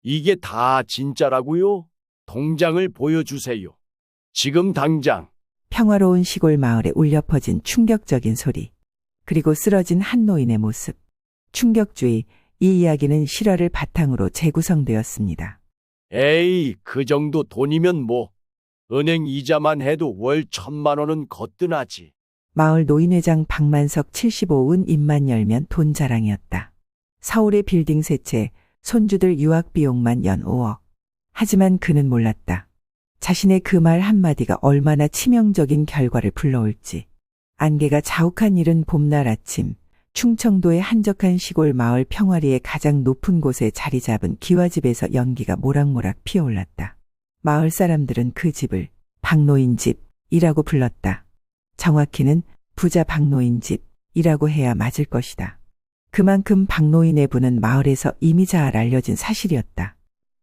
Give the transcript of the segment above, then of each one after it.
이게 다 진짜라고요? 통장을 보여주세요. 지금 당장. 평화로운 시골 마을에 울려 퍼진 충격적인 소리. 그리고 쓰러진 한 노인의 모습. 충격주의, 이 이야기는 실화를 바탕으로 재구성되었습니다. 에이, 그 정도 돈이면 뭐. 은행 이자만 해도 월 1,000만 원은 거뜬하지. 마을 노인회장 박만석 75은 입만 열면 돈 자랑이었다. 서울의 빌딩 세 채, 손주들 유학 비용만 연 5억. 하지만 그는 몰랐다. 자신의 그 말 한마디가 얼마나 치명적인 결과를 불러올지. 안개가 자욱한 이른 봄날 아침, 충청도의 한적한 시골 마을 평화리의 가장 높은 곳에 자리 잡은 기와집에서 연기가 모락모락 피어올랐다. 마을 사람들은 그 집을 박노인 집이라고 불렀다. 정확히는 부자 박노인 집이라고 해야 맞을 것이다. 그만큼 박노인의 부는 마을에서 이미 잘 알려진 사실이었다.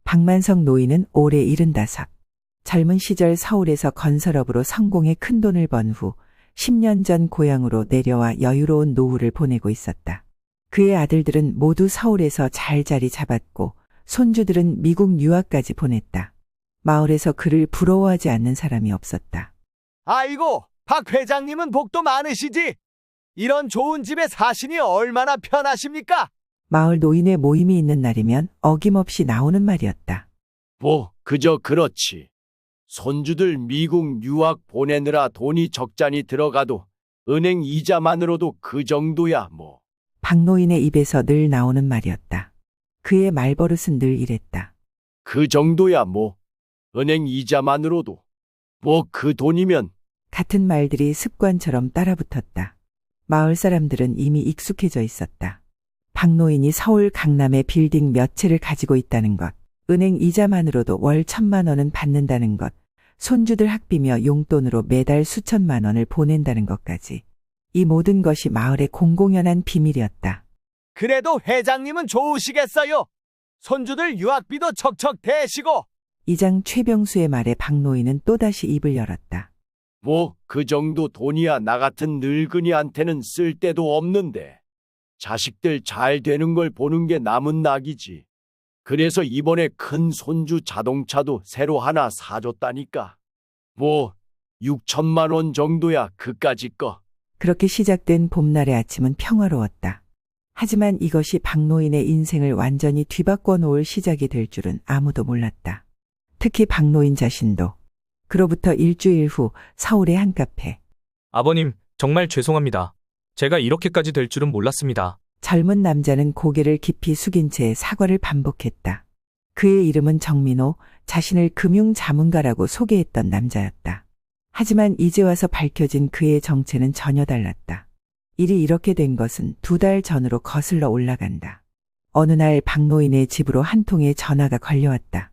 박만석 노인은 올해 75. 젊은 시절 서울에서 건설업으로 성공해 큰돈을 번 후 10년 전 고향으로 내려와 여유로운 노후를 보내고 있었다. 그의 아들들은 모두 서울에서 잘 자리 잡았고 손주들은 미국 유학까지 보냈다. 마을에서 그를 부러워하지 않는 사람이 없었다. 아이고, 박 회장님은 복도 많으시지? 이런 좋은 집에 사시니 얼마나 편하십니까? 마을 노인의 모임이 있는 날이면 어김없이 나오는 말이었다. 뭐, 그저 그렇지. 손주들 미국 유학 보내느라 돈이 적잖이 들어가도 은행 이자만으로도 그 정도야 뭐. 박노인의 입에서 늘 나오는 말이었다. 그의 말버릇은 늘 이랬다. 그 정도야 뭐. 은행 이자만으로도. 뭐 그 돈이면. 같은 말들이 습관처럼 따라붙었다. 마을 사람들은 이미 익숙해져 있었다. 박노인이 서울 강남에 빌딩 몇 채를 가지고 있다는 것, 은행 이자만으로도 월 1,000만 원은 받는다는 것, 손주들 학비며 용돈으로 매달 수천만 원을 보낸다는 것까지. 이 모든 것이 마을의 공공연한 비밀이었다. 그래도 회장님은 좋으시겠어요. 손주들 유학비도 척척 대시고. 이장 최병수의 말에 박노인은 또다시 입을 열었다. 뭐 그 정도 돈이야 나 같은 늙은이한테는 쓸 데도 없는데. 자식들 잘 되는 걸 보는 게 남은 낙이지. 그래서 이번에 큰 손주 자동차도 새로 하나 사줬다니까. 뭐 6천만 원 정도야 그까짓 거. 그렇게 시작된 봄날의 아침은 평화로웠다. 하지만 이것이 박노인의 인생을 완전히 뒤바꿔 놓을 시작이 될 줄은 아무도 몰랐다. 특히 박노인 자신도. 그로부터 일주일 후 서울의 한 카페. 아버님, 정말 죄송합니다. 제가 이렇게까지 될 줄은 몰랐습니다. 젊은 남자는 고개를 깊이 숙인 채 사과를 반복했다. 그의 이름은 정민호, 자신을 금융자문가라고 소개했던 남자였다. 하지만 이제 와서 밝혀진 그의 정체는 전혀 달랐다. 일이 이렇게 된 것은 2달 전으로 거슬러 올라간다. 어느 날 박노인의 집으로 한 통의 전화가 걸려왔다.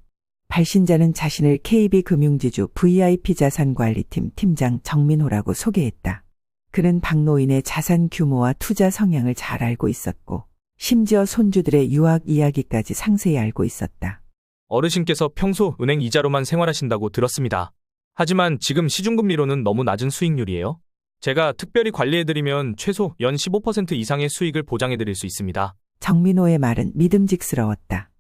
발신자는 자신을 KB금융지주 VIP자산관리팀 팀장 정민호라고 소개했다. 그는 박노인의 자산 규모와 투자 성향을 잘 알고 있었고 심지어 손주들의 유학 이야기까지 상세히 알고 있었다. 어르신께서 평소 은행 이자로만 생활하신다고 들었습니다. 하지만 지금 시중금리로는 너무 낮은 수익률이에요. 제가 특별히 관리해드리면 최소 연 15% 이상의 수익을 보장해드릴 수 있습니다. 정민호의 말은 믿음직스러웠다.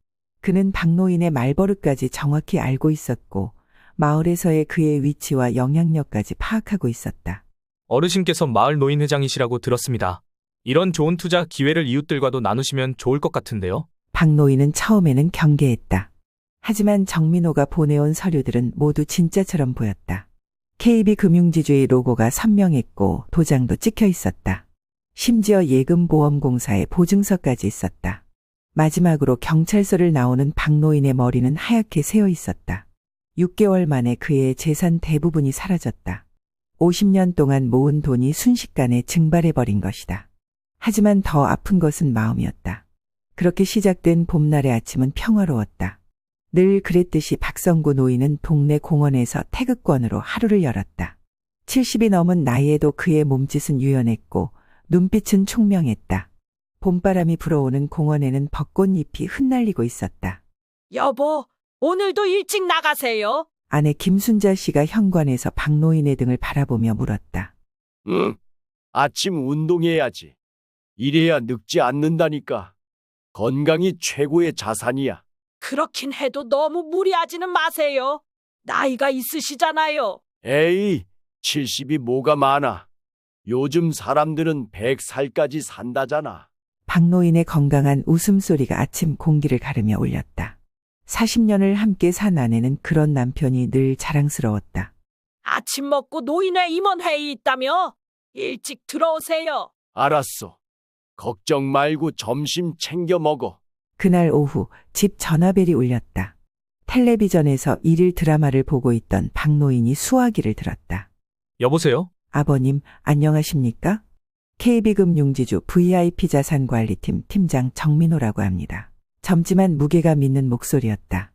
그는 박노인의 말버릇까지 정확히 알고 있었고 마을에서의 그의 위치와 영향력까지 파악하고 있었다. 어르신께서 마을 노인 회장이시라고 들었습니다. 이런 좋은 투자 기회를 이웃들과도 나누시면 좋을 것 같은데요. 박노인은 처음에는 경계했다. 하지만 정민호가 보내온 서류들은 모두 진짜처럼 보였다. KB금융지주의 로고가 선명했고 도장도 찍혀 있었다. 심지어 예금보험공사의 보증서까지 있었다. 마지막으로 경찰서를 나오는 박노인의 머리는 하얗게 새어 있었다. 6개월 만에 그의 재산 대부분이 사라졌다. 50년 동안 모은 돈이 순식간에 증발해버린 것이다. 하지만 더 아픈 것은 마음이었다. 그렇게 시작된 봄날의 아침은 평화로웠다. 늘 그랬듯이 박성구 노인은 동네 공원에서 태극권으로 하루를 열었다. 70이 넘은 나이에도 그의 몸짓은 유연했고 눈빛은 총명했다. 봄바람이 불어오는 공원에는 벚꽃잎이 흩날리고 있었다. 여보, 오늘도 일찍 나가세요. 아내 김순자 씨가 현관에서 박노인의 등을 바라보며 물었다. 응. 아침 운동해야지. 이래야 늙지 않는다니까. 건강이 최고의 자산이야. 그렇긴 해도 너무 무리하지는 마세요. 나이가 있으시잖아요. 에이, 70이 뭐가 많아. 요즘 사람들은 100살까지 산다잖아. 박노인의 건강한 웃음소리가 아침 공기를 가르며 울렸다. 40년을 함께 산 아내는 그런 남편이 늘 자랑스러웠다. 아침 먹고 노인회 임원회의 있다며? 일찍 들어오세요. 알았어. 걱정 말고 점심 챙겨 먹어. 그날 오후 집 전화벨이 울렸다. 텔레비전에서 일일 드라마를 보고 있던 박노인이 수화기를 들었다. 여보세요? 아버님, 안녕하십니까? KB금융지주 VIP 자산관리팀 팀장 정민호라고 합니다. 젊지만 무게감 있는 목소리였다.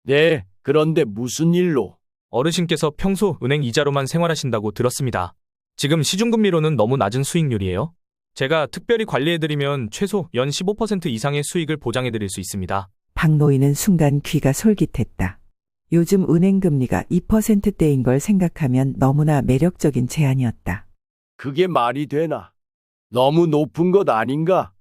네, 그런데 무슨 일로? 어르신께서 평소 은행 이자로만 생활하신다고 들었습니다. 지금 시중금리로는 너무 낮은 수익률이에요. 제가 특별히 관리해드리면 최소 연 15% 이상의 수익을 보장해드릴 수 있습니다. 박노인은 순간 귀가 솔깃했다. 요즘 은행 금리가 2%대인 걸 생각하면 너무나 매력적인 제안이었다. 그게 말이 되나? 너무 높은 것 아닌가?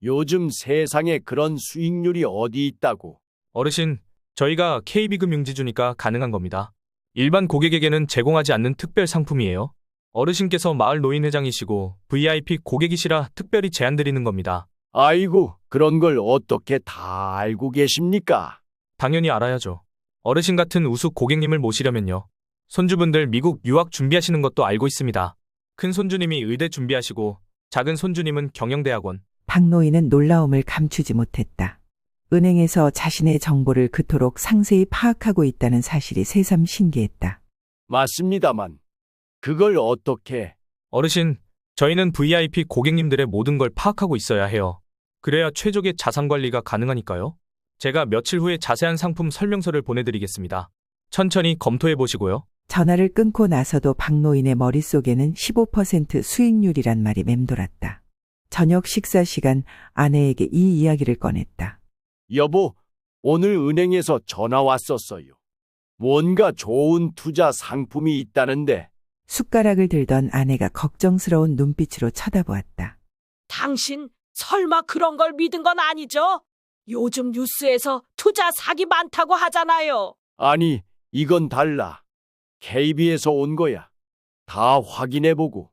요즘 세상에 그런 수익률이 어디 있다고? 어르신, 저희가 KB금융지주니까 가능한 겁니다. 일반 고객에게는 제공하지 않는 특별 상품이에요. 어르신께서 마을 노인회장이시고 VIP 고객이시라 특별히 제안드리는 겁니다. 아이고, 그런 걸 어떻게 다 알고 계십니까? 당연히 알아야죠. 어르신 같은 우수 고객님을 모시려면요. 손주분들 미국 유학 준비하시는 것도 알고 있습니다. 큰 손주님이 의대 준비하시고 작은 손주님은 경영대학원. 박노인은 놀라움을 감추지 못했다. 은행에서 자신의 정보를 그토록 상세히 파악하고 있다는 사실이 새삼 신기했다. 맞습니다만, 그걸 어떻게? 어르신, 저희는 VIP 고객님들의 모든 걸 파악하고 있어야 해요. 그래야 최적의 자산 관리가 가능하니까요. 제가 며칠 후에 자세한 상품 설명서를 보내드리겠습니다. 천천히 검토해 보시고요. 전화를 끊고 나서도 박노인의 머릿속에는 15% 수익률이란 말이 맴돌았다. 저녁 식사 시간 아내에게 이 이야기를 꺼냈다. 여보, 오늘 은행에서 전화 왔었어요. 뭔가 좋은 투자 상품이 있다는데. 숟가락을 들던 아내가 걱정스러운 눈빛으로 쳐다보았다. 당신 설마 그런 걸 믿은 건 아니죠? 요즘 뉴스에서 투자 사기 많다고 하잖아요. 아니, 이건 달라. KB에서 온 거야. 다 확인해보고.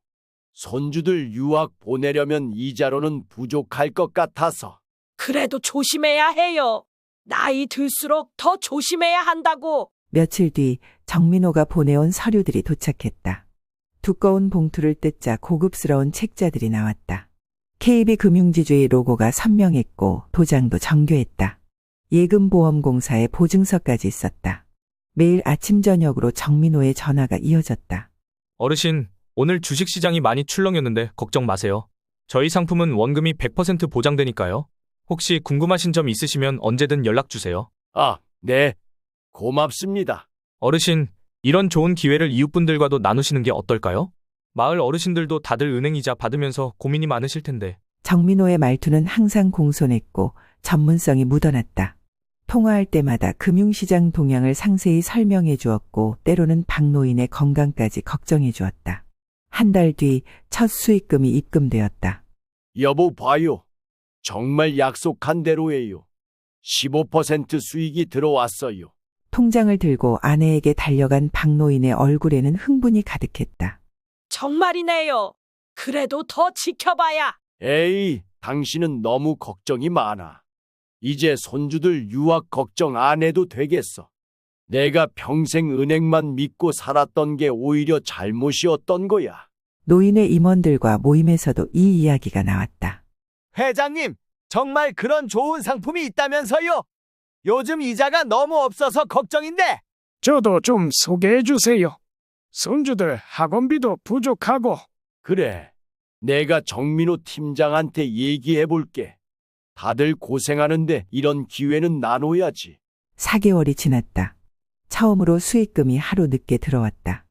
손주들 유학 보내려면 이자로는 부족할 것 같아서. 그래도 조심해야 해요. 나이 들수록 더 조심해야 한다고. 며칠 뒤 정민호가 보내온 서류들이 도착했다. 두꺼운 봉투를 뜯자 고급스러운 책자들이 나왔다. KB금융지주의 로고가 선명했고 도장도 정교했다. 예금보험공사의 보증서까지 있었다. 매일 아침 저녁으로 정민호의 전화가 이어졌다. 어르신, 오늘 주식시장이 많이 출렁였는데 걱정 마세요. 저희 상품은 원금이 100% 보장되니까요. 혹시 궁금하신 점 있으시면 언제든 연락주세요. 아, 네. 고맙습니다. 어르신, 이런 좋은 기회를 이웃분들과도 나누시는 게 어떨까요? 마을 어르신들도 다들 은행이자 받으면서 고민이 많으실 텐데. 정민호의 말투는 항상 공손했고 전문성이 묻어났다. 통화할 때마다 금융시장 동향을 상세히 설명해 주었고 때로는 박노인의 건강까지 걱정해 주었다. 한 달 뒤 첫 수익금이 입금되었다. 여보 봐요. 정말 약속한 대로예요. 15% 수익이 들어왔어요. 통장을 들고 아내에게 달려간 박노인의 얼굴에는 흥분이 가득했다. 정말이네요. 그래도 더 지켜봐야. 에이, 당신은 너무 걱정이 많아. 이제 손주들 유학 걱정 안 해도 되겠어. 내가 평생 은행만 믿고 살았던 게 오히려 잘못이었던 거야. 노인회 임원들과 모임에서도 이 이야기가 나왔다. 회장님, 정말 그런 좋은 상품이 있다면서요? 요즘 이자가 너무 없어서 걱정인데. 저도 좀 소개해 주세요. 손주들 학원비도 부족하고. 그래, 내가 정민호 팀장한테 얘기해 볼게. 다들 고생하는데 이런 기회는 나눠야지. 4개월이 지났다. 처음으로 수익금이 하루 늦게 들어왔다.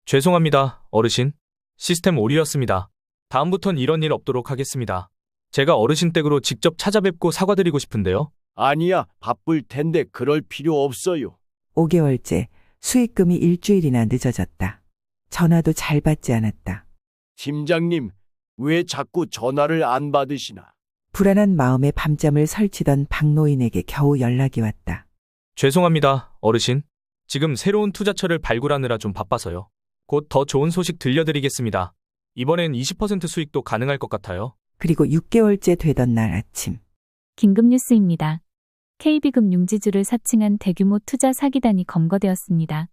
죄송합니다, 어르신. 시스템 오류였습니다. 다음부턴 이런 일 없도록 하겠습니다. 제가 어르신 댁으로 직접 찾아뵙고 사과드리고 싶은데요. 아니야, 바쁠 텐데 그럴 필요 없어요. 5개월째 수익금이 일주일이나 늦어졌다. 전화도 잘 받지 않았다. 팀장님, 왜 자꾸 전화를 안 받으시나? 불안한 마음에 밤잠을 설치던 박노인에게 겨우 연락이 왔다. 죄송합니다, 어르신. 지금 새로운 투자처를 발굴하느라 좀 바빠서요. 곧 더 좋은 소식 들려드리겠습니다. 이번엔 20% 수익도 가능할 것 같아요. 그리고 6개월째 되던 날 아침. 긴급 뉴스입니다. KB금융지주를 사칭한 대규모 투자 사기단이 검거되었습니다.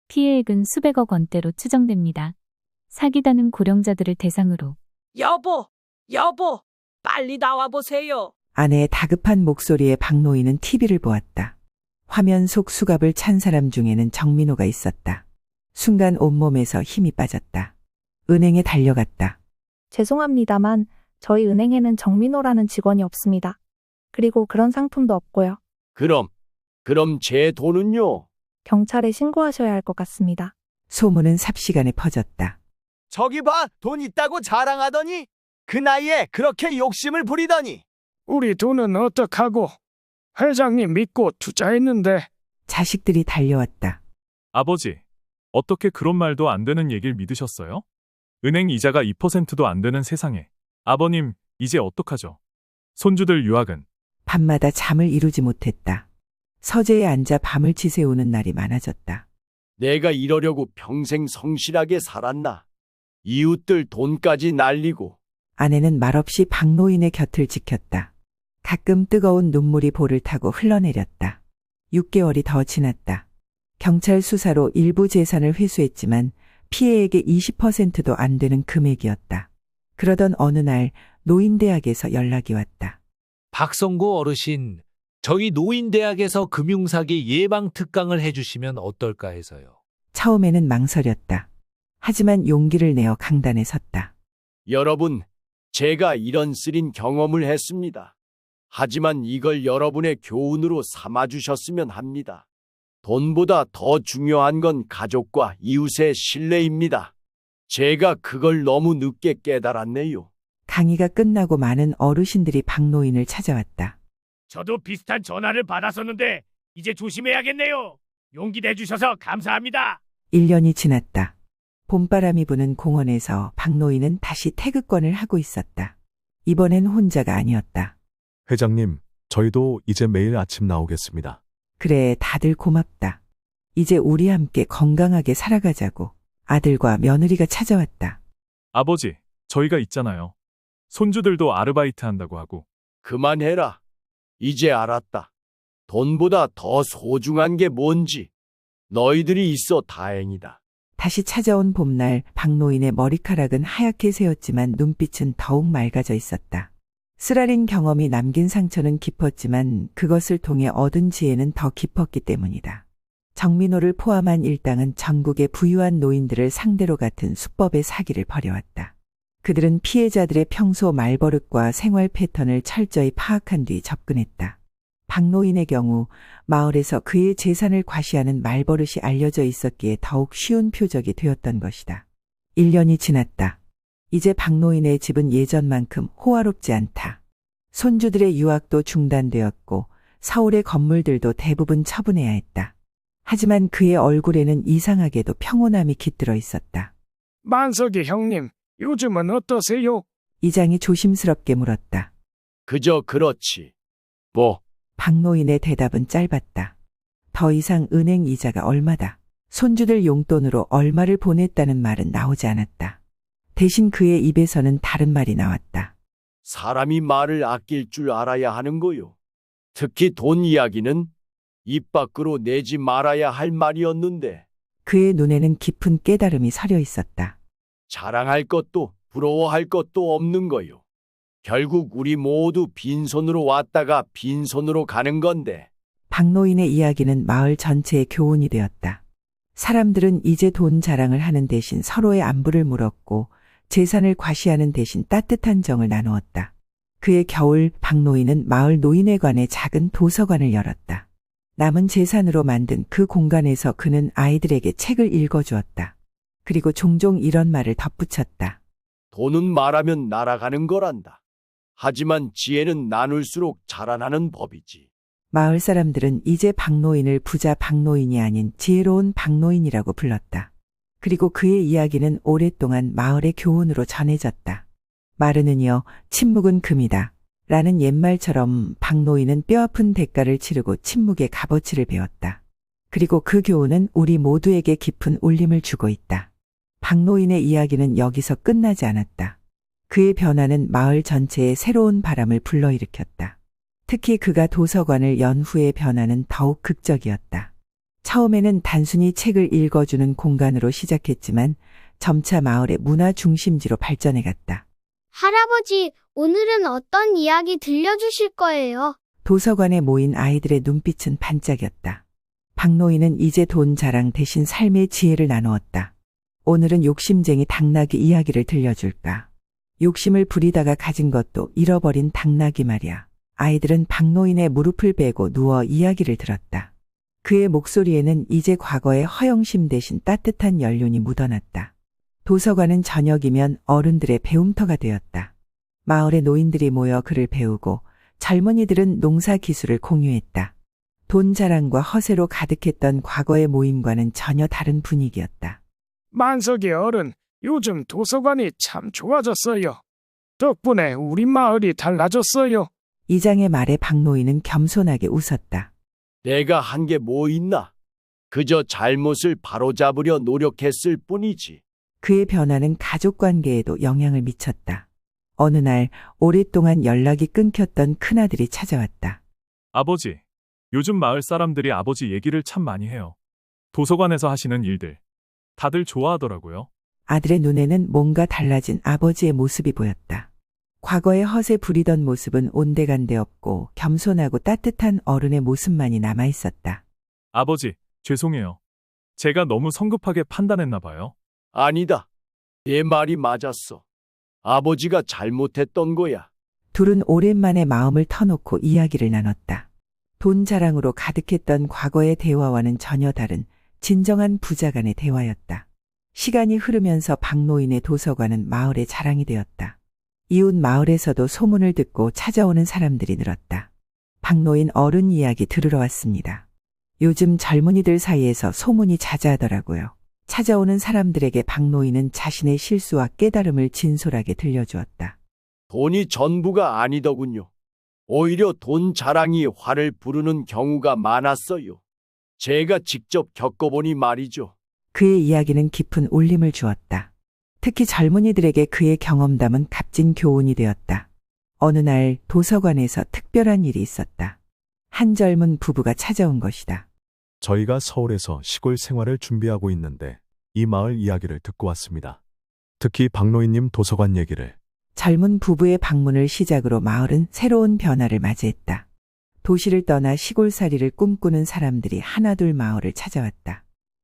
피해액은 수백억 원대로 추정됩니다. 사기단은 고령자들을 대상으로 여보, 빨리 나와보세요. 아내의 다급한 목소리에 박노인은 TV를 보았다. 화면 속 수갑을 찬 사람 중에는 정민호가 있었다. 순간 온몸에서 힘이 빠졌다. 은행에 달려갔다. 죄송합니다만 저희 은행에는 정민호라는 직원이 없습니다. 그리고 그런 상품도 없고요. 그럼 제 돈은요? 경찰에 신고하셔야 할 것 같습니다. 소문은 삽시간에 퍼졌다. 저기 봐, 돈 있다고 자랑하더니 그 나이에 그렇게 욕심을 부리더니. 우리 돈은 어떡하고? 회장님 믿고 투자했는데. 자식들이 달려왔다. 아버지, 어떻게 그런 말도 안 되는 얘기를 믿으셨어요? 은행 이자가 2%도 안 되는 세상에. 아버님, 이제 어떡하죠? 손주들 유학은? 밤마다 잠을 이루지 못했다. 서재에 앉아 밤을 지새우는 날이 많아졌다. 내가 이러려고 평생 성실하게 살았나? 이웃들 돈까지 날리고. 아내는 말없이 박노인의 곁을 지켰다. 가끔 뜨거운 눈물이 볼을 타고 흘러내렸다. 6개월이 더 지났다. 경찰 수사로 일부 재산을 회수했지만 피해액의 20%도 안 되는 금액이었다. 그러던 어느 날 노인대학에서 연락이 왔다. 박성구 어르신, 저희 노인대학에서 금융사기 예방 특강을 해주시면 어떨까 해서요. 처음에는 망설였다. 하지만 용기를 내어 강단에 섰다. 여러분, 제가 이런 쓰린 경험을 했습니다. 하지만 이걸 여러분의 교훈으로 삼아주셨으면 합니다. 돈보다 더 중요한 건 가족과 이웃의 신뢰입니다. 제가 그걸 너무 늦게 깨달았네요. 강의가 끝나고 많은 어르신들이 박노인을 찾아왔다. 저도 비슷한 전화를 받았었는데 이제 조심해야겠네요. 용기 내주셔서 감사합니다. 1년이 지났다. 봄바람이 부는 공원에서 박노인은 다시 태극권을 하고 있었다. 이번엔 혼자가 아니었다. 회장님, 저희도 이제 매일 아침 나오겠습니다. 그래, 다들 고맙다. 이제 우리 함께 건강하게 살아가자고. 아들과 며느리가 찾아왔다. 아버지, 저희가 있잖아요. 손주들도 아르바이트 한다고 하고. 그만해라. 이제 알았다. 돈보다 더 소중한 게 뭔지. 너희들이 있어 다행이다. 다시 찾아온 봄날 박노인의 머리카락은 하얗게 새었지만 눈빛은 더욱 맑아져 있었다. 쓰라린 경험이 남긴 상처는 깊었지만 그것을 통해 얻은 지혜는 더 깊었기 때문이다. 정민호를 포함한 일당은 전국의 부유한 노인들을 상대로 같은 수법의 사기를 벌여왔다. 그들은 피해자들의 평소 말버릇과 생활 패턴을 철저히 파악한 뒤 접근했다. 박노인의 경우 마을에서 그의 재산을 과시하는 말버릇이 알려져 있었기에 더욱 쉬운 표적이 되었던 것이다. 1년이 지났다. 이제 박노인의 집은 예전만큼 호화롭지 않다. 손주들의 유학도 중단되었고 서울의 건물들도 대부분 처분해야 했다. 하지만 그의 얼굴에는 이상하게도 평온함이 깃들어 있었다. 만석이 형님, 요즘은 어떠세요? 이장이 조심스럽게 물었다. 그저 그렇지. 뭐, 박노인의 대답은 짧았다. 더 이상 은행 이자가 얼마다. 손주들 용돈으로 얼마를 보냈다는 말은 나오지 않았다. 대신 그의 입에서는 다른 말이 나왔다. 사람이 말을 아낄 줄 알아야 하는 거요. 특히 돈 이야기는 입 밖으로 내지 말아야 할 말이었는데. 그의 눈에는 깊은 깨달음이 서려 있었다. 자랑할 것도 부러워할 것도 없는 거요. 결국 우리 모두 빈손으로 왔다가 빈손으로 가는 건데. 박노인의 이야기는 마을 전체의 교훈이 되었다. 사람들은 이제 돈 자랑을 하는 대신 서로의 안부를 물었고 재산을 과시하는 대신 따뜻한 정을 나누었다. 그의 겨울 박노인은 마을 노인회관에 작은 도서관을 열었다. 남은 재산으로 만든 그 공간에서 그는 아이들에게 책을 읽어주었다. 그리고 종종 이런 말을 덧붙였다. 돈은 말하면 날아가는 거란다. 하지만 지혜는 나눌수록 자라나는 법이지. 마을 사람들은 이제 박노인을 부자 박노인이 아닌 지혜로운 박노인이라고 불렀다. 그리고 그의 이야기는 오랫동안 마을의 교훈으로 전해졌다. 마르는요, 침묵은 금이다. 라는 옛말처럼 박노인은 뼈아픈 대가를 치르고 침묵의 값어치를 배웠다. 그리고 그 교훈은 우리 모두에게 깊은 울림을 주고 있다. 박노인의 이야기는 여기서 끝나지 않았다. 그의 변화는 마을 전체에 새로운 바람을 불러일으켰다. 특히 그가 도서관을 연 후의 변화는 더욱 극적이었다. 처음에는 단순히 책을 읽어주는 공간으로 시작했지만 점차 마을의 문화 중심지로 발전해갔다. 할아버지, 오늘은 어떤 이야기 들려주실 거예요? 도서관에 모인 아이들의 눈빛은 반짝였다. 박노인은 이제 돈 자랑 대신 삶의 지혜를 나누었다. 오늘은 욕심쟁이 당나귀 이야기를 들려줄까? 욕심을 부리다가 가진 것도 잃어버린 당나귀 말이야. 아이들은 박노인의 무릎을 베고 누워 이야기를 들었다. 그의 목소리에는 이제 과거의 허영심 대신 따뜻한 연륜이 묻어났다. 도서관은 저녁이면 어른들의 배움터가 되었다. 마을의 노인들이 모여 글을 배우고 젊은이들은 농사 기술을 공유했다. 돈 자랑과 허세로 가득했던 과거의 모임과는 전혀 다른 분위기였다. 만석의 어른, 요즘 도서관이 참 좋아졌어요. 덕분에 우리 마을이 달라졌어요. 이장의 말에 박노인은 겸손하게 웃었다. 내가 한 게 뭐 있나? 그저 잘못을 바로잡으려 노력했을 뿐이지. 그의 변화는 가족 관계에도 영향을 미쳤다. 어느 날 오랫동안 연락이 끊겼던 큰아들이 찾아왔다. 아버지, 요즘 마을 사람들이 아버지 얘기를 참 많이 해요. 도서관에서 하시는 일들. 다들 좋아하더라고요. 아들의 눈에는 뭔가 달라진 아버지의 모습이 보였다. 과거의 허세 부리던 모습은 온데간데 없고 겸손하고 따뜻한 어른의 모습만이 남아있었다. 아버지, 죄송해요. 제가 너무 성급하게 판단했나 봐요. 아니다. 내 말이 맞았어. 아버지가 잘못했던 거야. 둘은 오랜만에 마음을 터놓고 이야기를 나눴다. 돈 자랑으로 가득했던 과거의 대화와는 전혀 다른 진정한 부자 간의 대화였다. 시간이 흐르면서 박노인의 도서관은 마을의 자랑이 되었다. 이웃 마을에서도 소문을 듣고 찾아오는 사람들이 늘었다. 박노인 어른 이야기 들으러 왔습니다. 요즘 젊은이들 사이에서 소문이 자자하더라고요. 찾아오는 사람들에게 박노인은 자신의 실수와 깨달음을 진솔하게 들려주었다. 돈이 전부가 아니더군요. 오히려 돈 자랑이 화를 부르는 경우가 많았어요. 제가 직접 겪어보니 말이죠. 그의 이야기는 깊은 울림을 주었다. 특히 젊은이들에게 그의 경험담은 값진 교훈이 되었다. 어느 날 도서관에서 특별한 일이 있었다. 한 젊은 부부가 찾아온 것이다. 저희가 서울에서 시골 생활을 준비하고 있는데 이 마을 이야기를 듣고 왔습니다. 특히 박노인님 도서관 얘기를. 젊은 부부의 방문을 시작으로 마을은 새로운 변화를 맞이했다. 도시를 떠나 시골살이를 꿈꾸는 사람들이 하나둘 마을을 찾아왔다.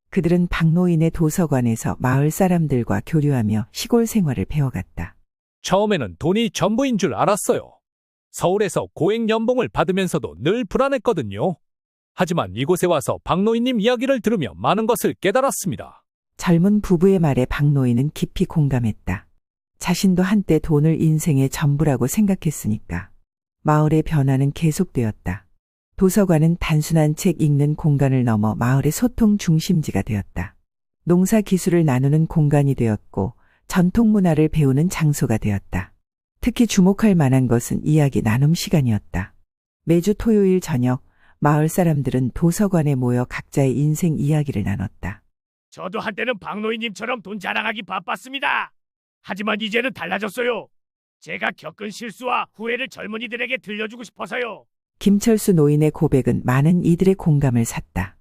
그들은 박노인의 도서관에서 마을 사람들과 교류하며 시골 생활을 배워갔다. 처음에는 돈이 전부인 줄 알았어요. 서울에서 고액 연봉을 받으면서도 늘 불안했거든요. 하지만 이곳에 와서 박노인님 이야기를 들으며 많은 것을 깨달았습니다. 젊은 부부의 말에 박노인은 깊이 공감했다. 자신도 한때 돈을 인생의 전부라고 생각했으니까. 마을의 변화는 계속되었다. 도서관은 단순한 책 읽는 공간을 넘어 마을의 소통 중심지가 되었다. 농사 기술을 나누는 공간이 되었고 전통 문화를 배우는 장소가 되었다. 특히 주목할 만한 것은 이야기 나눔 시간이었다. 매주 토요일 저녁 마을 사람들은 도서관에 모여 각자의 인생 이야기를 나눴다. 저도 한때는 박노인님처럼 돈 자랑하기 바빴습니다. 하지만 이제는 달라졌어요. 제가 겪은 실수와 후회를 젊은이들에게 들려주고 싶어서요. 김철수 노인의 고백은 많은 이들의 공감을 샀다.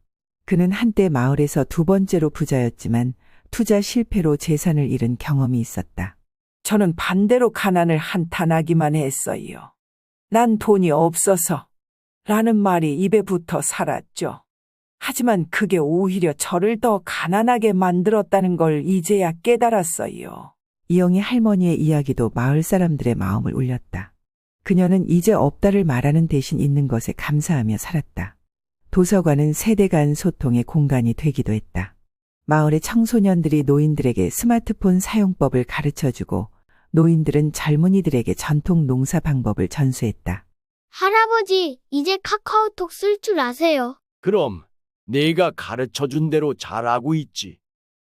그는 한때 마을에서 두 번째로 부자였지만 투자 실패로 재산을 잃은 경험이 있었다. 저는 반대로 가난을 한탄하기만 했어요. 난 돈이 없어서 라는 말이 입에 붙어 살았죠. 하지만 그게 오히려 저를 더 가난하게 만들었다는 걸 이제야 깨달았어요. 이영희 할머니의 이야기도 마을 사람들의 마음을 울렸다. 그녀는 이제 없다를 말하는 대신 있는 것에 감사하며 살았다. 도서관은 세대 간 소통의 공간이 되기도 했다. 마을의 청소년들이 노인들에게 스마트폰 사용법을 가르쳐주고 노인들은 젊은이들에게 전통 농사 방법을 전수했다. 할아버지, 이제 카카오톡 쓸 줄 아세요? 그럼 내가 가르쳐준 대로 잘하고 있지.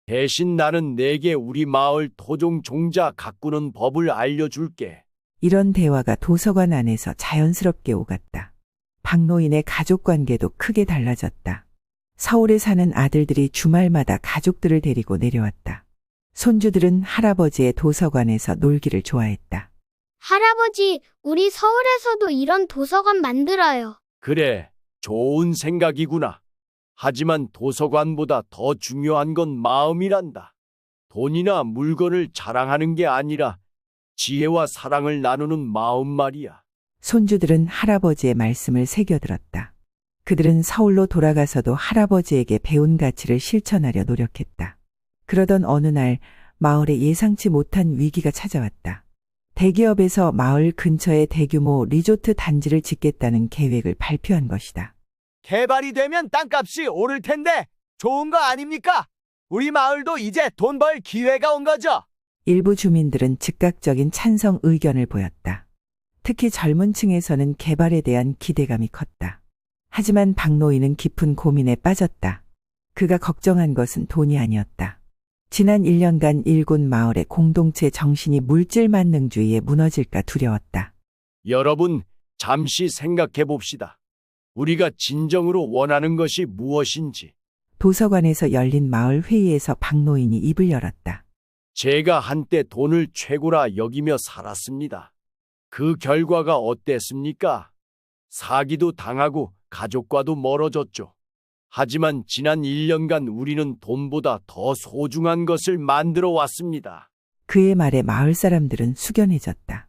대신 나는 내게 우리 마을 토종 종자 가꾸는 법을 알려줄게. 이런 대화가 도서관 안에서 자연스럽게 오갔다. 박노인의 가족 관계도 크게 달라졌다. 서울에 사는 아들들이 주말마다 가족들을 데리고 내려왔다. 손주들은 할아버지의 도서관에서 놀기를 좋아했다. 할아버지, 우리 서울에서도 이런 도서관 만들어요. 그래, 좋은 생각이구나. 하지만 도서관보다 더 중요한 건 마음이란다. 돈이나 물건을 자랑하는 게 아니라 지혜와 사랑을 나누는 마음 말이야. 손주들은 할아버지의 말씀을 새겨들었다. 그들은 서울로 돌아가서도 할아버지에게 배운 가치를 실천하려 노력했다. 그러던 어느 날 마을에 예상치 못한 위기가 찾아왔다. 대기업에서 마을 근처에 대규모 리조트 단지를 짓겠다는 계획을 발표한 것이다. 개발이 되면 땅값이 오를 텐데 좋은 거 아닙니까? 우리 마을도 이제 돈 벌 기회가 온 거죠. 일부 주민들은 즉각적인 찬성 의견을 보였다. 특히 젊은 층에서는 개발에 대한 기대감이 컸다. 하지만 박노인은 깊은 고민에 빠졌다. 그가 걱정한 것은 돈이 아니었다. 지난 1년간 일군 마을의 공동체 정신이 물질 만능주의에 무너질까 두려웠다. 여러분, 잠시 생각해 봅시다. 우리가 진정으로 원하는 것이 무엇인지. 도서관에서 열린 마을 회의에서 박노인이 입을 열었다. 제가 한때 돈을 최고라 여기며 살았습니다. 그 결과가 어땠습니까? 사기도 당하고 가족과도 멀어졌죠. 하지만 지난 1년간 우리는 돈보다 더 소중한 것을 만들어 왔습니다. 그의 말에 마을 사람들은 숙연해졌다.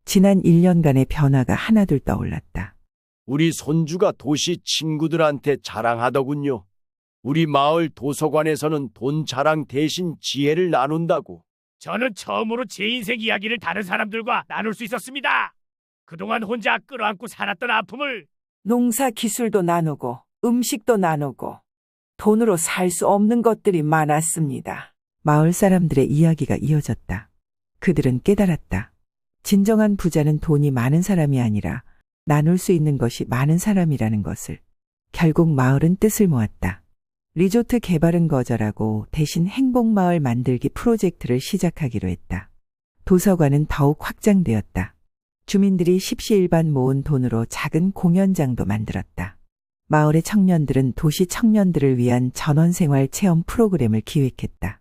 지난 1년간의 변화가 하나둘 떠올랐다. 우리 손주가 도시 친구들한테 자랑하더군요. 우리 마을 도서관에서는 돈 자랑 대신 지혜를 나눈다고. 저는 처음으로 제 인생 이야기를 다른 사람들과 나눌 수 있었습니다. 그동안 혼자 끌어안고 살았던 아픔을 농사 기술도 나누고 음식도 나누고 돈으로 살 수 없는 것들이 많았습니다. 마을 사람들의 이야기가 이어졌다. 그들은 깨달았다. 진정한 부자는 돈이 많은 사람이 아니라 나눌 수 있는 것이 많은 사람이라는 것을. 결국 마을은 뜻을 모았다. 리조트 개발은 거절하고 대신 행복마을 만들기 프로젝트를 시작하기로 했다. 도서관은 더욱 확장되었다. 주민들이 십시일반 모은 돈으로 작은 공연장도 만들었다. 마을의 청년들은 도시 청년들을 위한 전원생활 체험 프로그램을 기획했다.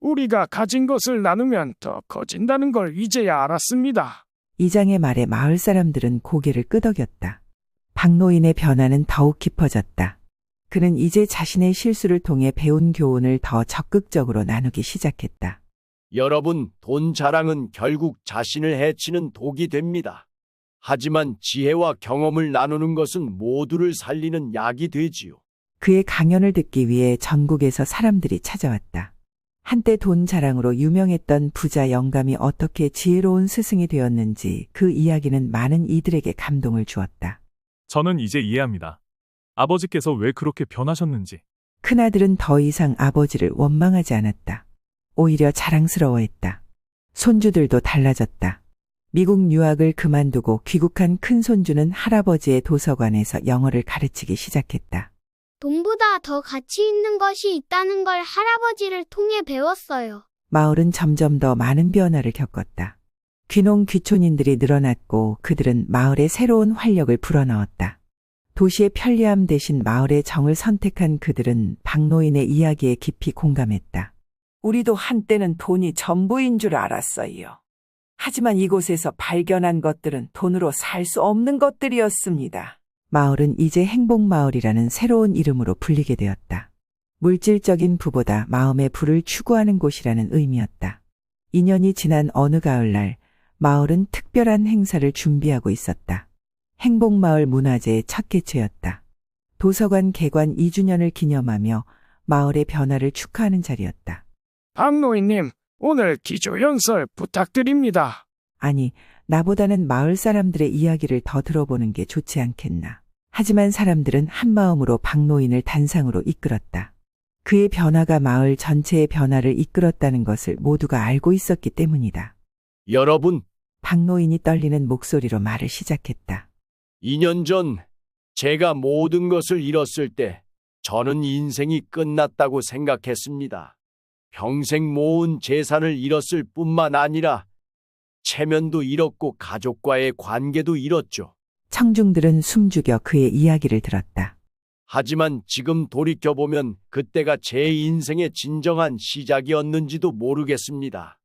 우리가 가진 것을 나누면 더 커진다는 걸 이제야 알았습니다. 이장의 말에 마을 사람들은 고개를 끄덕였다. 박노인의 변화는 더욱 깊어졌다. 그는 이제 자신의 실수를 통해 배운 교훈을 더 적극적으로 나누기 시작했다. 여러분, 돈 자랑은 결국 자신을 해치는 독이 됩니다. 하지만 지혜와 경험을 나누는 것은 모두를 살리는 약이 되지요. 그의 강연을 듣기 위해 전국에서 사람들이 찾아왔다. 한때 돈 자랑으로 유명했던 부자 영감이 어떻게 지혜로운 스승이 되었는지 그 이야기는 많은 이들에게 감동을 주었다. 저는 이제 이해합니다. 아버지께서 왜 그렇게 변하셨는지. 큰아들은 더 이상 아버지를 원망하지 않았다. 오히려 자랑스러워했다. 손주들도 달라졌다. 미국 유학을 그만두고 귀국한 큰손주는 할아버지의 도서관에서 영어를 가르치기 시작했다. 돈보다 더 가치 있는 것이 있다는 걸 할아버지를 통해 배웠어요. 마을은 점점 더 많은 변화를 겪었다. 귀농 귀촌인들이 늘어났고 그들은 마을에 새로운 활력을 불어넣었다. 도시의 편리함 대신 마을의 정을 선택한 그들은 박노인의 이야기에 깊이 공감했다. 우리도 한때는 돈이 전부인 줄 알았어요. 하지만 이곳에서 발견한 것들은 돈으로 살 수 없는 것들이었습니다. 마을은 이제 행복마을이라는 새로운 이름으로 불리게 되었다. 물질적인 부보다 마음의 부를 추구하는 곳이라는 의미였다. 2년이 지난 어느 가을날 마을은 특별한 행사를 준비하고 있었다. 행복마을 문화제의 첫 개최였다. 도서관 개관 2주년을 기념하며 마을의 변화를 축하하는 자리였다. 박노인님, 오늘 기조연설 부탁드립니다. 아니, 나보다는 마을 사람들의 이야기를 더 들어보는 게 좋지 않겠나. 하지만 사람들은 한마음으로 박노인을 단상으로 이끌었다. 그의 변화가 마을 전체의 변화를 이끌었다는 것을 모두가 알고 있었기 때문이다. 여러분, 박노인이 떨리는 목소리로 말을 시작했다. 2년 전 제가 모든 것을 잃었을 때 저는 인생이 끝났다고 생각했습니다. 평생 모은 재산을 잃었을 뿐만 아니라 체면도 잃었고 가족과의 관계도 잃었죠. 청중들은 숨죽여 그의 이야기를 들었다. 하지만 지금 돌이켜보면 그때가 제 인생의 진정한 시작이었는지도 모르겠습니다.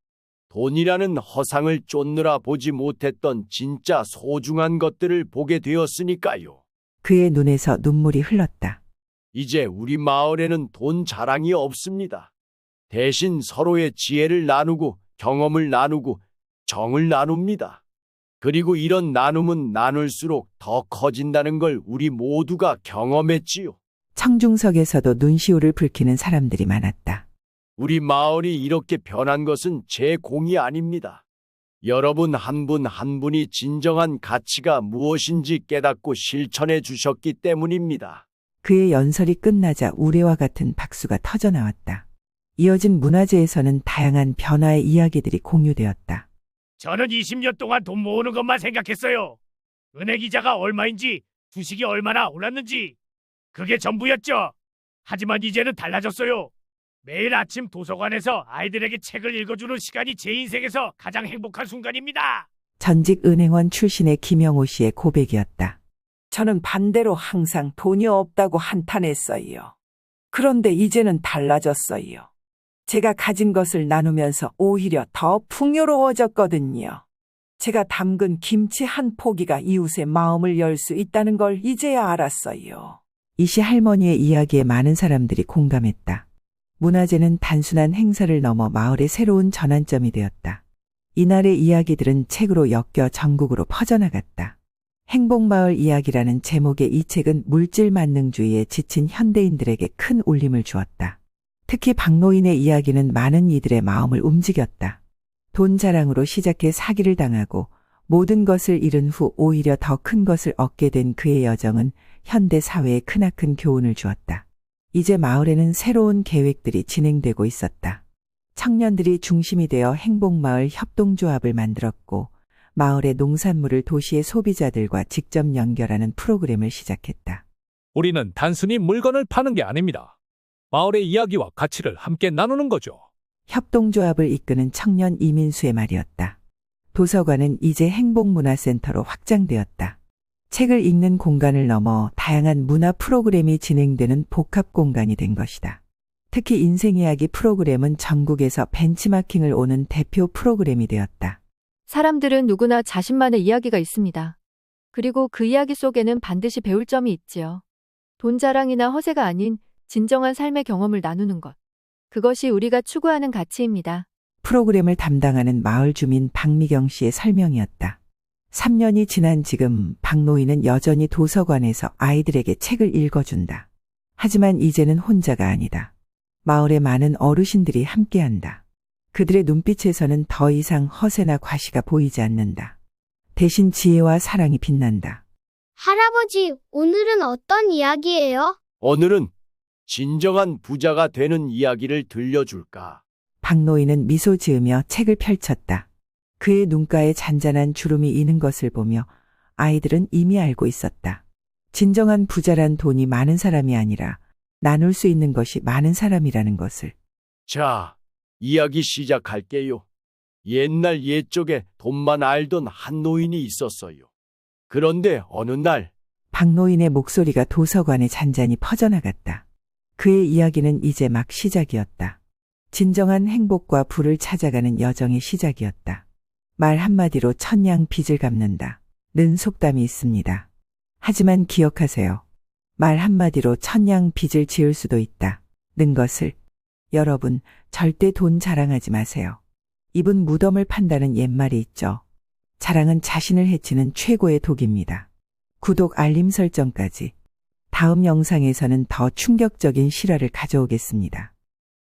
돈이라는 허상을 쫓느라 보지 못했던 진짜 소중한 것들을 보게 되었으니까요. 그의 눈에서 눈물이 흘렀다. 이제 우리 마을에는 돈 자랑이 없습니다. 대신 서로의 지혜를 나누고 경험을 나누고 정을 나눕니다. 그리고 이런 나눔은 나눌수록 더 커진다는 걸 우리 모두가 경험했지요. 청중석에서도 눈시울을 붉히는 사람들이 많았다. 우리 마을이 이렇게 변한 것은 제 공이 아닙니다. 여러분 한 분 한 분이 진정한 가치가 무엇인지 깨닫고 실천해 주셨기 때문입니다. 그의 연설이 끝나자 우레와 같은 박수가 터져나왔다. 이어진 문화제에서는 다양한 변화의 이야기들이 공유되었다. 저는 20년 동안 돈 모으는 것만 생각했어요. 은행 이자가 얼마인지, 주식이 얼마나 올랐는지 그게 전부였죠. 하지만 이제는 달라졌어요. 매일 아침 도서관에서 아이들에게 책을 읽어주는 시간이 제 인생에서 가장 행복한 순간입니다. 전직 은행원 출신의 김영호 씨의 고백이었다. 저는 반대로 항상 돈이 없다고 한탄했어요. 그런데 이제는 달라졌어요. 제가 가진 것을 나누면서 오히려 더 풍요로워졌거든요. 제가 담근 김치 한 포기가 이웃의 마음을 열 수 있다는 걸 이제야 알았어요. 이시 할머니의 이야기에 많은 사람들이 공감했다. 문화제는 단순한 행사를 넘어 마을의 새로운 전환점이 되었다. 이날의 이야기들은 책으로 엮여 전국으로 퍼져나갔다. 행복마을 이야기라는 제목의 이 책은 물질 만능주의에 지친 현대인들에게 큰 울림을 주었다. 특히 박노인의 이야기는 많은 이들의 마음을 움직였다. 돈 자랑으로 시작해 사기를 당하고 모든 것을 잃은 후 오히려 더 큰 것을 얻게 된 그의 여정은 현대 사회에 크나큰 교훈을 주었다. 이제 마을에는 새로운 계획들이 진행되고 있었다. 청년들이 중심이 되어 행복마을 협동조합을 만들었고 마을의 농산물을 도시의 소비자들과 직접 연결하는 프로그램을 시작했다. 우리는 단순히 물건을 파는 게 아닙니다. 마을의 이야기와 가치를 함께 나누는 거죠. 협동조합을 이끄는 청년 이민수의 말이었다. 도서관은 이제 행복문화센터로 확장되었다. 책을 읽는 공간을 넘어 다양한 문화 프로그램이 진행되는 복합 공간이 된 것이다. 특히 인생이야기 프로그램은 전국에서 벤치마킹을 오는 대표 프로그램이 되었다. 사람들은 누구나 자신만의 이야기가 있습니다. 그리고 그 이야기 속에는 반드시 배울 점이 있지요. 돈 자랑이나 허세가 아닌 진정한 삶의 경험을 나누는 것. 그것이 우리가 추구하는 가치입니다. 프로그램을 담당하는 마을 주민 박미경 씨의 설명이었다. 3년이 지난 지금 박노인은 여전히 도서관에서 아이들에게 책을 읽어준다. 하지만 이제는 혼자가 아니다. 마을의 많은 어르신들이 함께한다. 그들의 눈빛에서는 더 이상 허세나 과시가 보이지 않는다. 대신 지혜와 사랑이 빛난다. 할아버지, 오늘은 어떤 이야기예요? 오늘은 진정한 부자가 되는 이야기를 들려줄까? 박노인은 미소 지으며 책을 펼쳤다. 그의 눈가에 잔잔한 주름이 이는 것을 보며 아이들은 이미 알고 있었다. 진정한 부자란 돈이 많은 사람이 아니라 나눌 수 있는 것이 많은 사람이라는 것을. 자, 이야기 시작할게요. 옛날 옛적에 돈만 알던 한 노인이 있었어요. 그런데 어느 날 박노인의 목소리가 도서관에 잔잔히 퍼져나갔다. 그의 이야기는 이제 막 시작이었다. 진정한 행복과 부를 찾아가는 여정의 시작이었다. 말 한마디로 천냥 빚을 갚는다. 는 속담이 있습니다. 하지만 기억하세요. 말 한마디로 천냥 빚을 지을 수도 있다. 는 것을. 여러분, 절대 돈 자랑하지 마세요. 입은 무덤을 판다는 옛말이 있죠. 자랑은 자신을 해치는 최고의 독입니다. 구독 알림 설정까지. 다음 영상에서는 더 충격적인 실화를 가져오겠습니다.